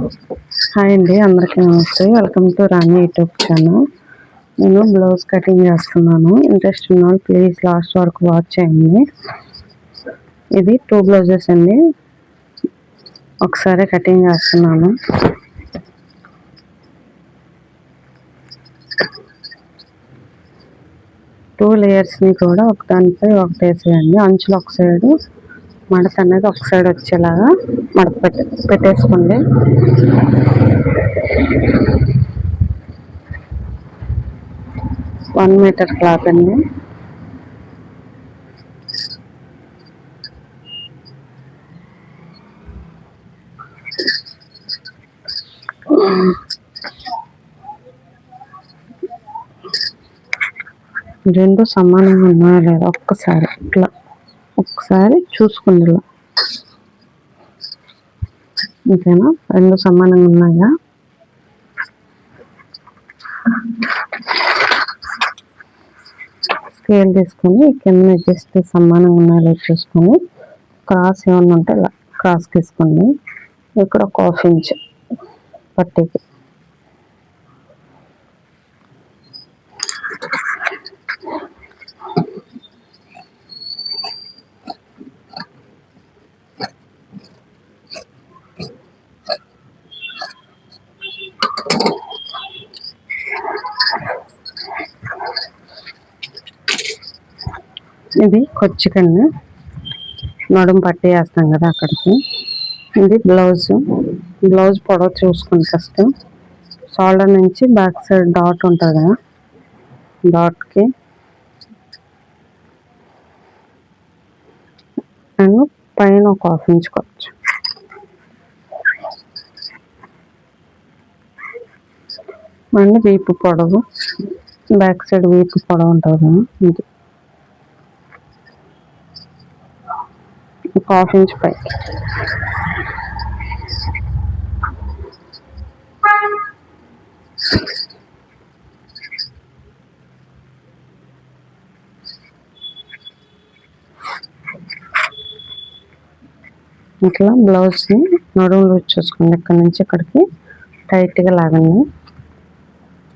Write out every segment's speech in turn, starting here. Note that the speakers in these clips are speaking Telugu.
హాయ్ అండి, అందరికీ నమస్తే. Welcome to Rani YouTube channel. నేను బ్లౌజ్ కటింగ్ చేస్తున్నాను. ఇంట్రెస్ట్ ఉన్న వాళ్ళు ప్లీజ్ లాస్ట్ వరకు వాచ్ చేయండి. ఇది 2 బ్లౌజెస్ అండి. ఒకసారి కటింగ్ చేస్తున్నాను. టూ లేయర్స్ని కూడా ఒకదానిపై ఒకటి వేసేయండి. అంచులు ఒక సైడు, మడత అనేది ఒక సైడ్ వచ్చేలాగా మడత పెట్టేసుకోండి. 1 మీటర్ క్లాత్ అండి. రెండు సమానంగా ఉన్నాయా లేదా ఒక్కసారి ఇట్లా ఒకసారి చూసుకోండి. ఇలా ఇంకేనా? రెండు సమానంగా ఉన్నాయా? స్కేల్ తీసుకొని కింద జస్ట్ సమానంగా ఉన్నాయో చూసుకొని క్రాస్ ఏమన్నా ఉంటే ఇలా క్రాస్ తీసుకోండి. ఇక్కడ ఒక 1/2 ఇంచ్ పట్టీకి ఇది కొచ్చికండి, నడుము పట్టి వేస్తాం కదా అక్కడికి. ఇది బ్లౌజ్ పొడవు చూసుకోండి. ఫస్ట్ షోల్డర్ నుంచి బ్యాక్ సైడ్ డాట్ ఉంటుంది కదా, డాట్కి అండ్ పైన ఒక 1/2 ఇంచ్ కొచ్చు. అండ్ వీపు పొడవు, బ్యాక్ సైడ్ వీపు పొడవు ఉంటుంది కదా, ఇది ఒక 1/2 ఇంచ్ పై. ఇట్లా బ్లౌజ్ని నడుము లూజ్ చూసుకోండి. ఇక్కడ నుంచి ఇక్కడికి టైట్గా లాగండి.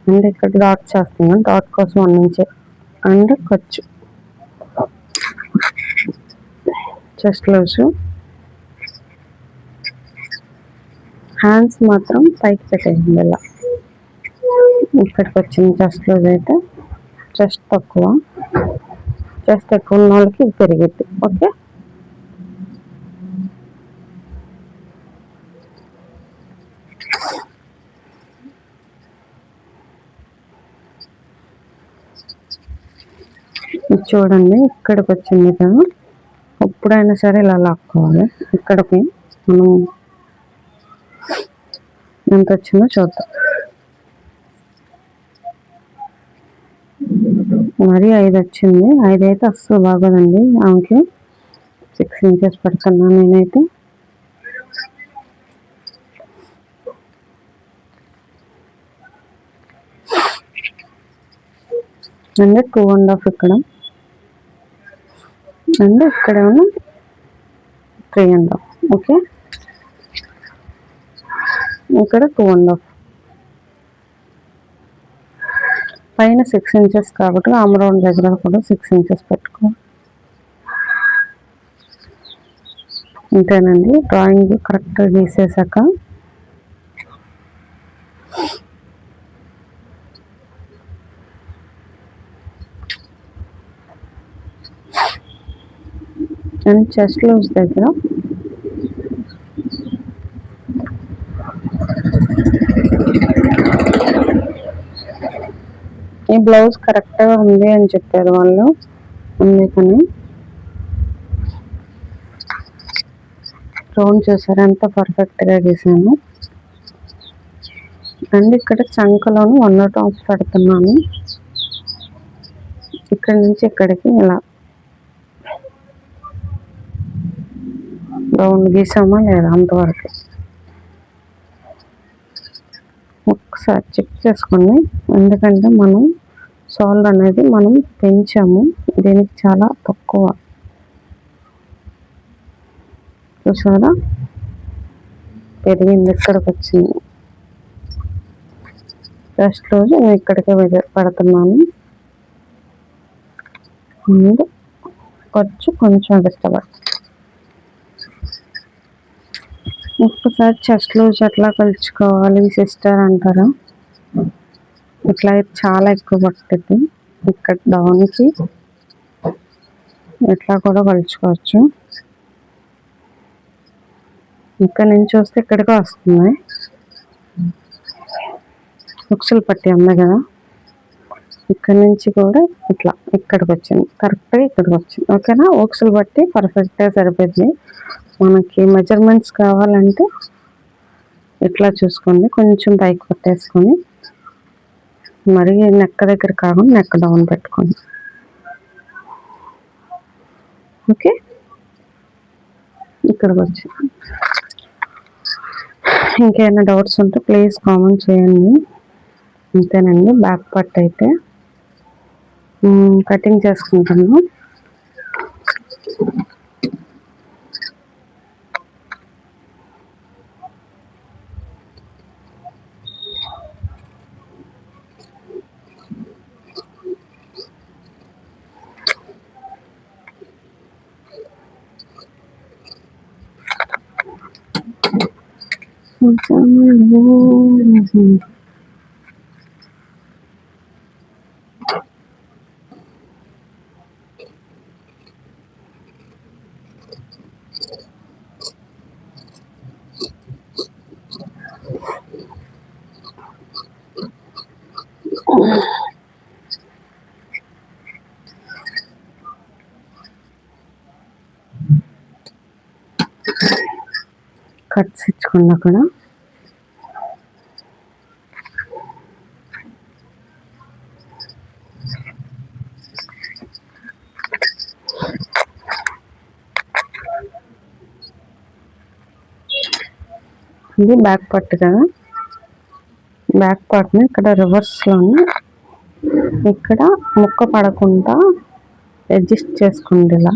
అండ్ ఇక్కడ డాట్ చేస్తున్నాం, డాట్ కోసం 1 ఇంచ్ అండ్ ఖర్చు. చెస్ట్ లూజ్, హ్యాండ్స్ మాత్రం పైకి పెట్టేయండి. ఇలా ఇక్కడికి వచ్చింది చెస్ట్ లూజ్ అయితే. చెస్ట్ ఎక్కువ ఉన్న వాళ్ళకి ఇది పెరిగిద్ది. ఓకే, చూడండి ఇక్కడికి వచ్చింది కదా. ఎప్పుడైనా సరే ఇలా లాక్కోవాలి. ఇక్కడికి మనం ఎంత వచ్చిందో చూద్దాం. మరి 5 వచ్చింది. 5 అయితే అస్సలు బాగోదండి. ఆమెకి 6 ఇంచెస్ పెడుతున్నాను నేనైతే. అండ్ 2.5 ఇక్కడ, అండ్ ఇక్కడ ఏమన్నా 3.5. ఓకే, ఇక్కడ 2.5, పైన 6 ఇంచెస్ కాబట్టి ఆమ్ రౌండ్ దగ్గర కూడా 6 ఇంచెస్ పెట్టుకో. అంతేనండి. డ్రాయింగ్ కరెక్ట్గా గీసేసాక అండ్ చెస్ట్ లూజ్ దగ్గర ఈ బ్లౌజ్ కరెక్ట్గా ఉంది అని చెప్పారు వాళ్ళు, అందుకని రౌండ్ చేశారు. ఎంత పర్ఫెక్ట్గా గీసాను. అండ్ ఇక్కడ చంకలోను 1/2 పెడుతున్నాను. ఇక్కడ నుంచి ఇక్కడికి ఇలా రౌండ్ గీసామా లేదా అంతవరకు ఒకసారి చెక్ చేసుకోండి. ఎందుకంటే మనం షోల్డర్ అనేది మనం పెంచాము, దీనికి చాలా తక్కువ. చూసారా? పెరిగింది, ఇక్కడికి వచ్చింది. ఫస్ట్ రోజు నేను ఇక్కడికే పడుతున్నాను. ముందు కొంచెం డిస్టర్బ్. ఒక్కసారి చెస్ట్ లూజ్ ఎట్లా కొలుచుకోవాలి సిస్టర్ అంటారా? ఇట్లా చాలా ఎక్కువ పడుతుంది. ఇక్కడ డౌన్కి ఇట్లా కూడా కొలుచుకోవచ్చు. ఇక్కడ నుంచి వస్తే ఇక్కడికే వస్తుంది. ఉక్సులు పట్టి ఉంది కదా, ఇక్కడ నుంచి కూడా ఇట్లా ఇక్కడికి వచ్చింది, కరెక్ట్గా ఇక్కడికి వచ్చింది. ఓకేనా? ఉక్సులు పట్టి పర్ఫెక్ట్గా సరిపోయింది. మనకి మెజర్మెంట్స్ కావాలంటే ఇట్లా చూసుకోండి, కొంచెం పైకి పట్టేసుకొని మరి నెక్క దగ్గర కాకుండా నెక్క డౌన్ పెట్టుకోండి. ఓకే, ఇక్కడికి వచ్చి ఇంకేమైనా డౌట్స్ ఉంటే ప్లీజ్ కామెంట్ చేయండి. అంతేనండి. బ్యాక్ పార్ట్ అయితే కటింగ్ చేసుకుంటాను. కట్స్ ఇచ్చుకున్నా కూడా ఇది బ్యాక్ పార్ట్ కదా, బ్యాక్ పార్ట్ని ఇక్కడ రివర్స్లోని ఇక్కడ ముక్క పడకుండా అడ్జస్ట్ చేసుకోండి. ఇలా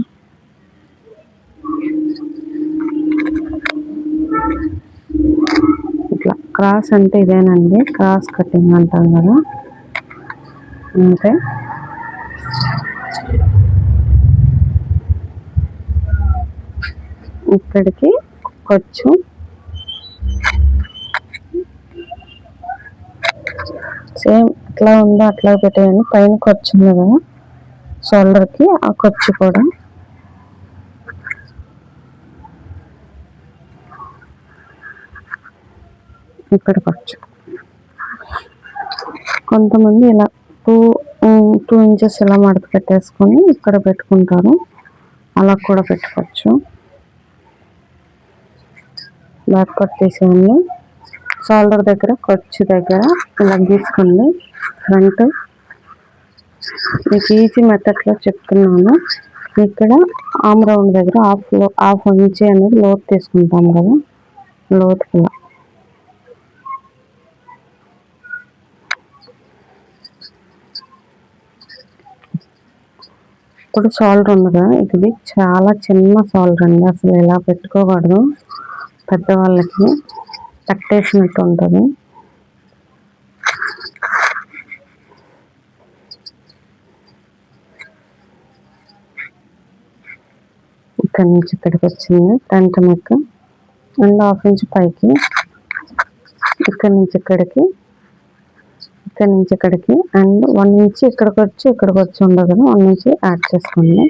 ఇట్లా క్రాస్ అంటే ఇదేనండి, క్రాస్ కటింగ్ అంటాం కదా. అంతే, ఇక్కడికి కొంచెం సేమ్ ఎట్లా ఉందో అట్లా పెట్టేయండి. పైన ఖర్చు ఉంది కదా షోల్డర్కి, ఆ ఖర్చు కూడా ఇక్కడ ఖర్చు. కొంతమంది ఇలా టూ ఇంచెస్ ఇలా మడత పెట్టేసుకొని ఇక్కడ పెట్టుకుంటారు, అలా కూడా పెట్టుకోవచ్చు. బ్యాక్ కట్ తీసేయండి. షోల్డర్ దగ్గర ఖర్చు దగ్గర ఇలా గీసుకోండి. ఫ్రంట్ మీకు ఈజీ మెథడ్లో చెప్తున్నాను. ఇక్కడ ఆమ్ రౌండ్ దగ్గర హాఫ్ ఇంచ్ అనేది లోతు తీసుకుంటాం కదా, లోతుకి ఇప్పుడు షోల్డర్ ఉంది కదా, ఇది చాలా చిన్న షోల్డర్ అండి. అసలు ఇలా పెట్టుకోకూడదు, పెద్దవాళ్ళకి కట్టేసినట్టు ఉంటుంది. ఇక్కడ నుంచి ఇక్కడికి వచ్చింది front neck and half inch పైకి, ఇక్కడ నుంచి ఇక్కడికి, ఇక్కడ నుంచి ఇక్కడికి అండ్ 1 ఇంచ్ ఇక్కడికి వచ్చి ఉండదు కదా, 1 ఇంచ్ యాడ్ చేసుకోండి.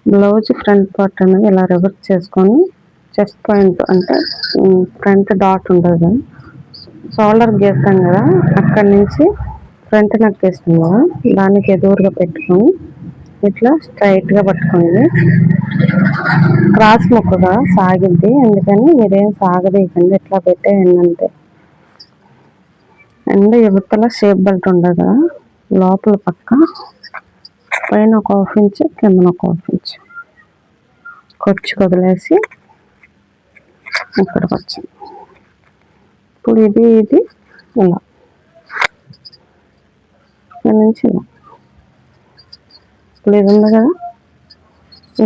బ్లౌజ్ ఫ్రంట్ పార్ట్ అనేది ఇలా రివర్స్ చేసుకొని చెస్ట్ పాయింట్ అంటే ఫ్రంట్ డాట్ ఉంటుంది కదా, షోల్డర్ గీస్తాం కదా, అక్కడి నుంచి ఫ్రంట్ నెక్ వేస్తాం కదా, దానికి ఎదురుగా పెట్టుకొని ఇట్లా స్ట్రైట్గా పట్టుకోండి. క్రాస్ ముక్కగా సాగిద్ది, అందుకని మీరేం సాగదీయకండి, ఇట్లా పెట్టేయండి అంతే. అండ్ యువతల షేప్ బెల్ట్ ఉండదు కదా, లోపల పక్క పైన ఒక హాఫ్ ఇంచ్, కింద ఒక హాఫ్ ఇంచ్ ఖర్చు వదిలేసి ఇక్కడికి వచ్చింది. ఇప్పుడు ఇది ఇలా ఇక్కడ నుంచి ఇలా, ఇప్పుడు ఇది ఉంది కదా,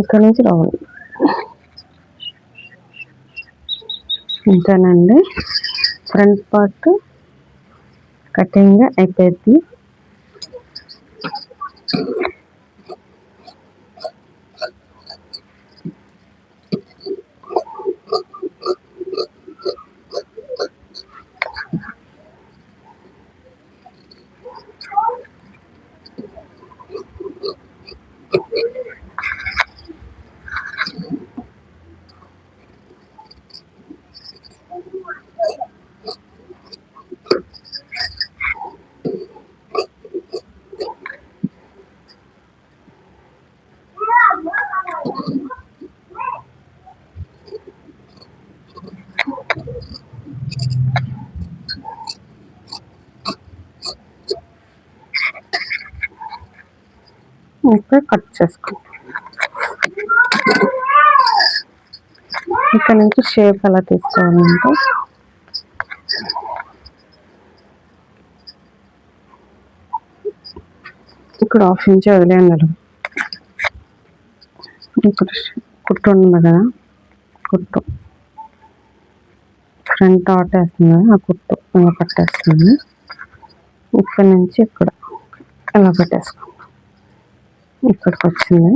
ఇక్కడ నుంచి రావాలి. ఇంతేనండి, ఫ్రంట్ పార్ట్ కటింగ్ అయిపోయింది. ఇంకా కట్ చేసుకో. ఇక్కడ నుంచి షేప్ ఎలా తీసుకోవాలంటే ఇక్కడ 1/2 ఇంచ్ వదిలేయండి. ఇక్కడ కుట్టు ఉంది కదా, కుట్టు ఫ్రంట్ డాట్ వేస్తుంది కదా, ఆ కుట్టు ఇలా పట్టేస్తుంది. ఇక్కడ నుంచి ఇక్కడ ఇలా పెట్టేసుకో. ఇక్కడికి వచ్చింది.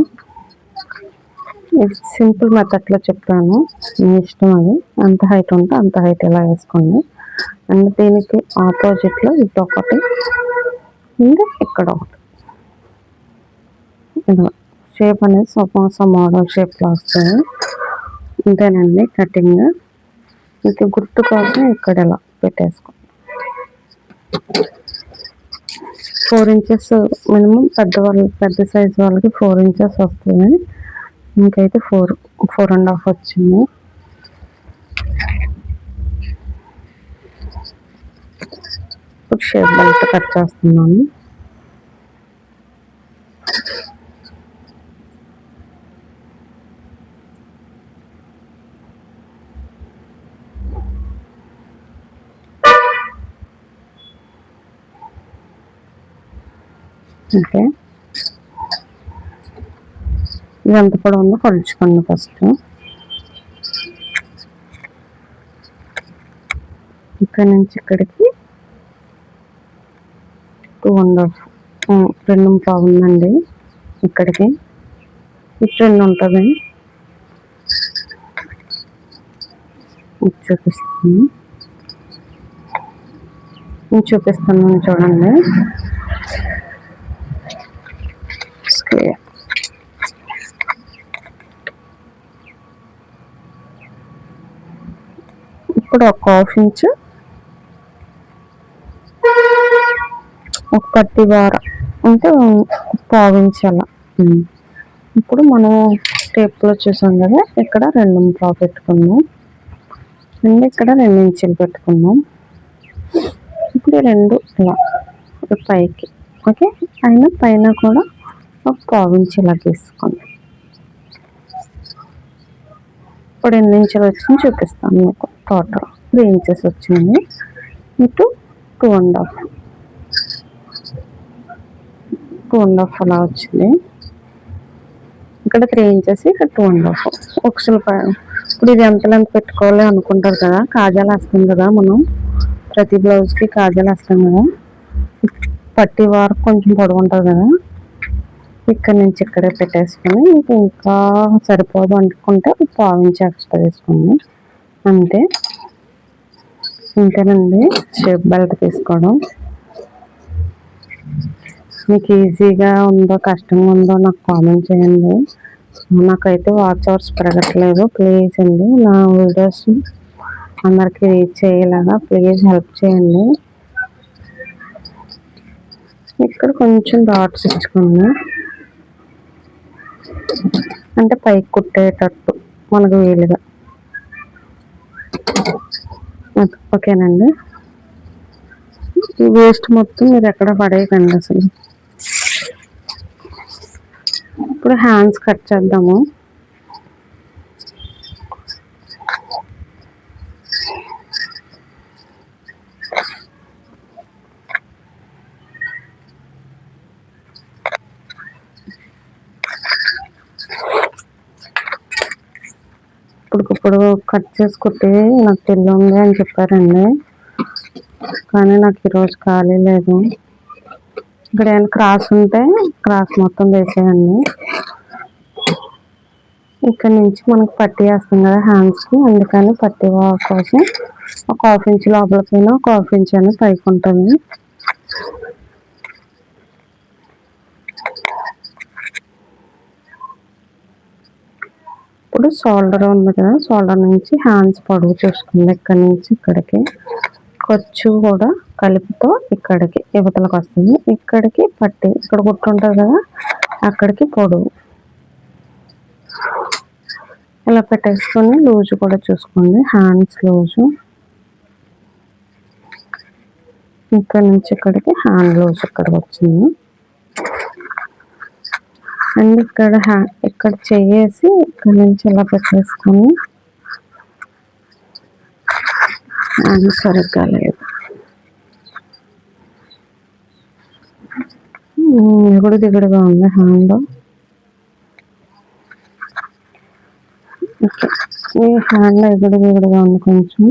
ఇది సింపుల్ మెథడ్లో చెప్పాను, మీ ఇష్టం. అది ఎంత హైట్ ఉంటే అంత హైట్ ఇలా వేసుకోండి. అండ్ దీనికి ఆపోజిట్లో ఇది ఒకటి, ఇంకా ఇక్కడ ఒకటి. ఇలా షేప్ అనేది సమోసా మోడల్ షేప్లో వస్తుంది. ఇంతేనండి కటింగ్. ఇంకా గుర్తు కోసం ఇక్కడ ఇలా పెట్టేసుకో. 4 ఇంచెస్ మినిమం పెద్ద సైజ్ వాళ్ళకి 4 ఇంచెస్ వస్తుంది. ఇంకైతే 4.5 వచ్చింది. ఇప్పుడు షేప్ బెల్ట్ కట్ చేస్తున్నాను. ఓకే, ఇది ఎంత పొడవు ఉందో కొలుచుకోండి ఫస్ట్. ఇక్కడ నుంచి ఇక్కడికి 2.5 ఉందండి. ఇక్కడికి 2 ఉంటుంది. చూపిస్తాను చూడండి. స్క్వేర్ ఇప్పుడు ఒక 1/2 ఇంచ్ ఒక పట్టి వార అంటే 1/4 ఇంచ్ అలా. ఇప్పుడు మనం టేప్లో చూసాం కదా, ఇక్కడ 2.5 పెట్టుకున్నాం అండ్ ఇక్కడ 2 ఇంచులు పెట్టుకున్నాం. ఇప్పుడు 2 ఇలా పైకి. ఓకే, అయినా పైన కూడా ఒక 1/4 ఇంచ్ ఇలా తీసుకోండి. ఇప్పుడు 2 ఇంచులు వచ్చింది చూపిస్తాను మీకు. టోటల్ 3 ఇంచెస్ వచ్చింది. ఇటు 2.5 అలా వచ్చింది. ఇక్కడ 3 ఇంచెస్, ఇక్కడ 2.5 ఒకసారి. ఇప్పుడు ఇది ఎంత లెంత్ పెట్టుకోవాలి అనుకుంటారు కదా, కాజాలు వేస్తాం కదా మనం, ప్రతి బ్లౌజ్కి కాజాలు వేస్తాం కదా. పట్టి వారకు కొంచెం పొడవు ఉంటుంది కదా, ఇక్కడ నుంచి ఇక్కడే పెట్టేసుకొని ఇంకా సరిపోదు అనుకుంటే 1/4 ఇంచ్ ఎక్స్ట్రా తీసుకోండి. అంతే. ఇంతేనండి షేప్ బెల్ట్ తీసుకోవడం. మీకు ఈజీగా ఉందో కష్టంగా ఉందో నాకు కామెంట్ చేయండి. నాకైతే వాచ్ అవర్స్ పెరగట్లేదు. ప్లీజ్ అండి నా వీడియోస్ అందరికీ రీచ్ అయ్యేలాగా ప్లీజ్ హెల్ప్ చేయండి. ఇక్కడ కొంచెం డాట్స్ ఇచ్చుకోండి, అంటే పైకి కుట్టేటట్టు మనకు వీలుగా. ఓకేనండి, ఈ వేస్ట్ మొత్తం మీరు ఎక్కడ పడేయకండి అసలు. ఇప్పుడు హ్యాండ్స్ కట్ చేద్దాము. ఇప్పుడు ఇప్పుడు కట్ చేసి కుట్టి నాకు పెళ్ళి ఉంది అని చెప్పారండి, కానీ నాకు ఈరోజు ఖాళీ లేదు. ఇక్కడ ఏమైనా క్రాస్ ఉంటే క్రాస్ మొత్తం వేసేయండి. ఇక్కడ నుంచి మనకు పట్టీ వేస్తాం కదా హ్యాండ్స్కి, అందుకని పట్టీ కోసం ఒక ½ ఇంచ్ లోపలికైనా ఒక ½ ఇంచ్ అని పైకి ఉంటుంది. ఇప్పుడు షోల్డర్ ఉంది కదా, షోల్డర్ నుంచి హ్యాండ్స్ పొడవు చూసుకుంది. ఇక్కడ నుంచి ఇక్కడికి ఖర్చు కూడా కలిపితో ఇక్కడికి యువతలకు వస్తుంది. ఇక్కడికి పట్టి ఇక్కడ కుట్టుంటుంది కదా, అక్కడికి పొడవు ఇలా పెట్టేసుకొని లూజు కూడా చూసుకోండి. హ్యాండ్స్ లూజు ఇక్కడ నుంచి ఇక్కడికి హ్యాండ్ లూజ్ ఇక్కడికి వచ్చింది. అండ్ ఇక్కడ చేసి ఇక్కడ నుంచి ఇలా పెట్టేసుకొని హ్యాండ్ సరిగ్గా లేదు, ఎగుడు దిగుడుగా ఉంది హ్యాండ్. ఈ హ్యాండ్ ఎగుడు దిగుడుగా ఉంది కొంచెం.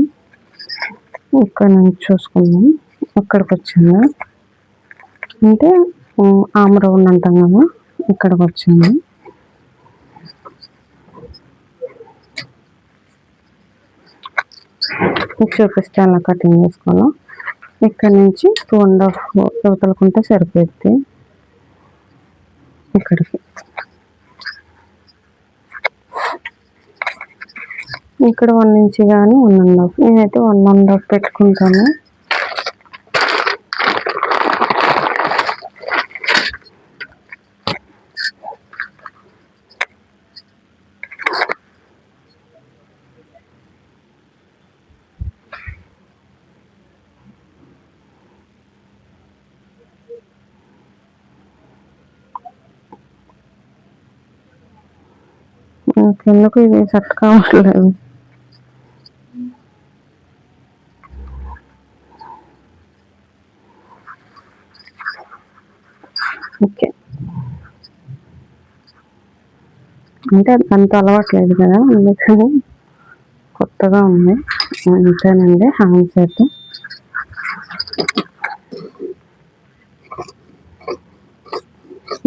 ఇక్కడ నుంచి చూసుకుందాం, ఇక్కడికి వచ్చింది అంటే ఆమ్ రౌండ్ అంటాం కదా, ఇక్కడికి వచ్చింది. చూపిస్తే అలా కటింగ్ చేసుకోవాలి. ఇక్కడ నుంచి 2½ యువతలకుంటే సరిపోద్ది. ఇక్కడికి ఇక్కడ 1 ఇంచ్ కానీ 1½ నేనైతే 1½ పెట్టుకుంటాను. ఎందుకు ఇది సెట్ కావట్లేదు. ఓకే, అంటే అంత అలవాట్లేదు కదా, అందుకని కొత్తగా ఉంది. అంతేనండి హ్యాండ్స్ అయితే.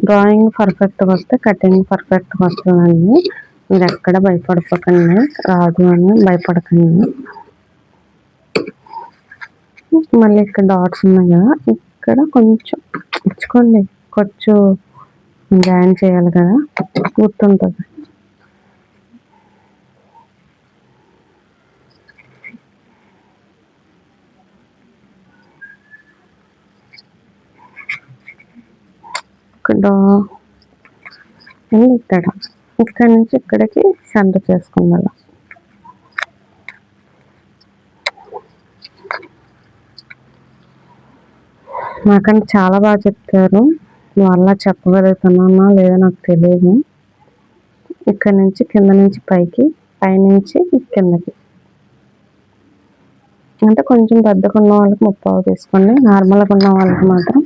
డ్రాయింగ్ పర్ఫెక్ట్గా వస్తే కటింగ్ పర్ఫెక్ట్గా వస్తుందండి. మీరు ఎక్కడ భయపడిపోకండి, రాదు అని భయపడకండి. మళ్ళీ ఇక్కడ డాట్స్ ఉన్నాయి కదా, ఇక్కడ కొంచెం ఇచ్చుకోండి, కొంచెం జాయిన్ చేయాలి కదా, గుర్తుంటుంది. ఇక్కడ నుంచి ఇక్కడికి సెంటర్ చేసుకుందాం. నాకంటే చాలా బాగా చెప్తారు, వాళ్ళ చెప్పగలుగుతున్నానా లేదా నాకు తెలియదు. ఇక్కడ నుంచి కింద నుంచి పైకి, పైనుంచి కిందకి, అంటే కొంచెం పెద్దగా ఉన్న వాళ్ళకి 30 తీసుకోండి, నార్మల్గా ఉన్న వాళ్ళకి మాత్రం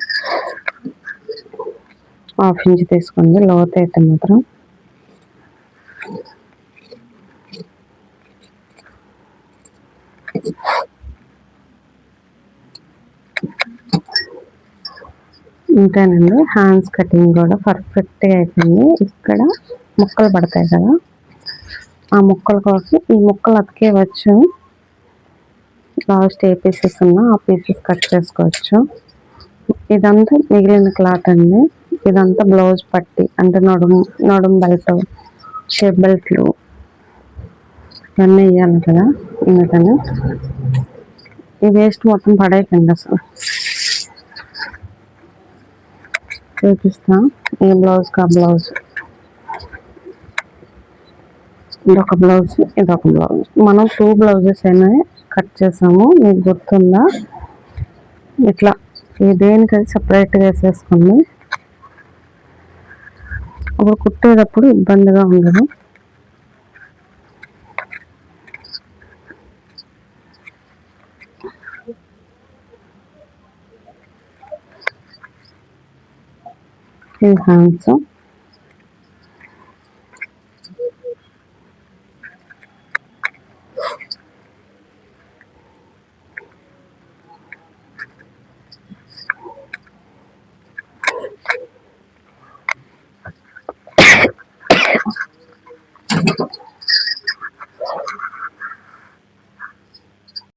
½ ఇంచ్ తీసుకోండి, లోతు అయితే మాత్రం. ఇంతేనండి, హ్యాండ్స్ కటింగ్ కూడా పర్ఫెక్ట్గా అయిపోయింది. ఇక్కడ ముక్కలు పడతాయి కదా, ఆ ముక్కల కోసం ఈ ముక్కలు అతికేయవచ్చు. లాస్ట్ ఏ పీసెస్ ఉన్నా ఆ పీసెస్ కట్ చేసుకోవచ్చు. ఇదంతా మిగిలిన క్లాత్ అండి. ఇదంతా బ్లౌజ్ పట్టి, అంటే నడుము బెల్ట్, షేప్ బెల్ట్లు ఇవన్నీ వేయాలి కదా, అందుకని ఈ వేస్ట్ మొత్తం పడేయకండి. అసలు చూపిస్తా, ఈ బ్లౌజ్కి ఆ బ్లౌజ్, ఇదొక బ్లౌజ్, ఇదొక బ్లౌజ్. మనం 2 బ్లౌజెస్ అయినా కట్ చేసాము, మీకు గుర్తుందా? ఇట్లా దేనికది సపరేట్గా వేసేసుకోండి, అప్పుడు కుట్టేటప్పుడు ఇబ్బందిగా ఉండదు. ఈ హ్యాండ్స్